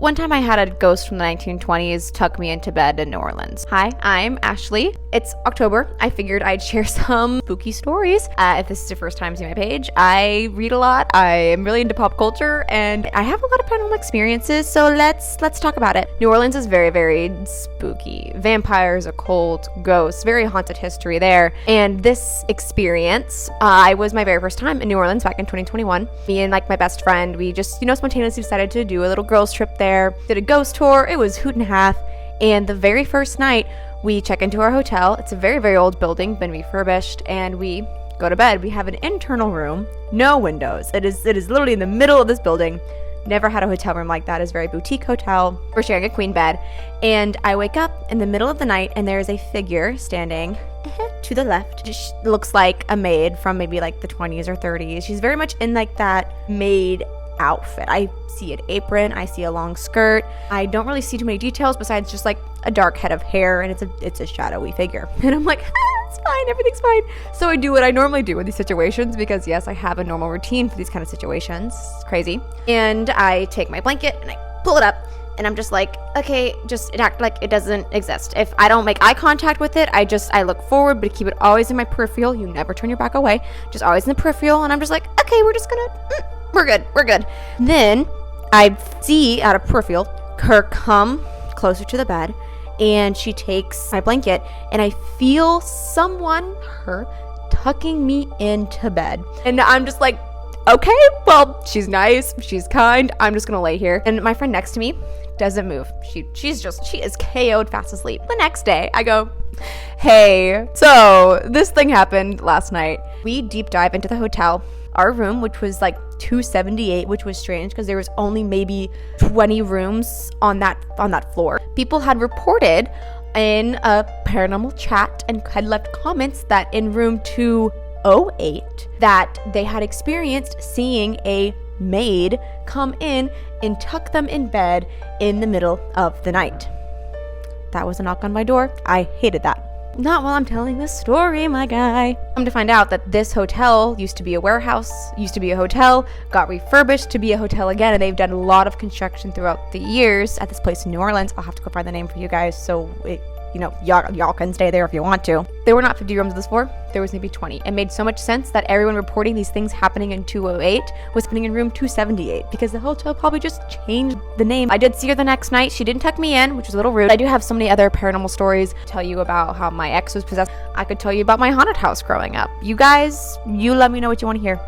One time I had a ghost from the 1920s tuck me into bed in New Orleans. Hi, I'm Ashley. It's October. I figured I'd share some spooky stories. If this is your first time seeing my page, I read a lot. I am really into pop culture and I have a lot of paranormal experiences, so let's talk about it. New Orleans is very, very spooky. Vampires, occult, ghosts, very haunted history there. And this experience, I was my very first time in New Orleans back in 2021. Me and my best friend, we just, spontaneously decided to do a little girls trip there. Did a ghost tour. It was hoot and half. And the very first night, we check into our hotel. It's a very, very old building, been refurbished, and we go to bed. We have an internal room, no windows. It is literally in the middle of this building. Never had a hotel room like that. It's a very boutique hotel. We're sharing a queen bed. And I wake up in the middle of the night and there is a figure standing to the left. She looks like a maid from maybe the 20s or 30s. She's very much in that maid outfit. I see an apron, I see a long skirt. I don't really see too many details besides just a dark head of hair, and it's a shadowy figure. And I'm like, it's fine, everything's fine. So I do what I normally do in these situations because yes, I have a normal routine for these kind of situations. It's crazy. And I take my blanket and I pull it up and I'm just okay, just act like it doesn't exist. If I don't make eye contact with it, I look forward, but keep it always in my peripheral. You never turn your back away, just always in the peripheral. And I'm just okay, we're just gonna, we're good. Then I see out of peripheral her come closer to the bed and she takes my blanket and I feel her tucking me into bed. And I'm just okay, well, she's nice, she's kind, I'm just gonna lay here. And my friend next to me doesn't move. She is KO'd fast asleep. The next day I go, hey, so this thing happened last night. We deep dive into the hotel. Our room, which was 278, which was strange because there was only maybe 20 rooms on that floor. People had reported in a paranormal chat and had left comments that in room 208 that they had experienced seeing a maid come in and tuck them in bed in the middle of the night. That was a knock on my door. I hated that. Not while I'm telling this story, my guy. Come to find out that this hotel used to be a warehouse, used to be a hotel, got refurbished to be a hotel again, and they've done a lot of construction throughout the years at this place in New Orleans. I'll have to go find the name for you guys so y'all can stay there if you want to. There were not 50 rooms on this floor. There was maybe 20. It made so much sense that everyone reporting these things happening in 208 was happening in room 278 because the hotel probably just changed the name. I did see her the next night. She didn't tuck me in, which was a little rude. I do have so many other paranormal stories to tell you about how my ex was possessed. I could tell you about my haunted house growing up. You guys, you let me know what you want to hear.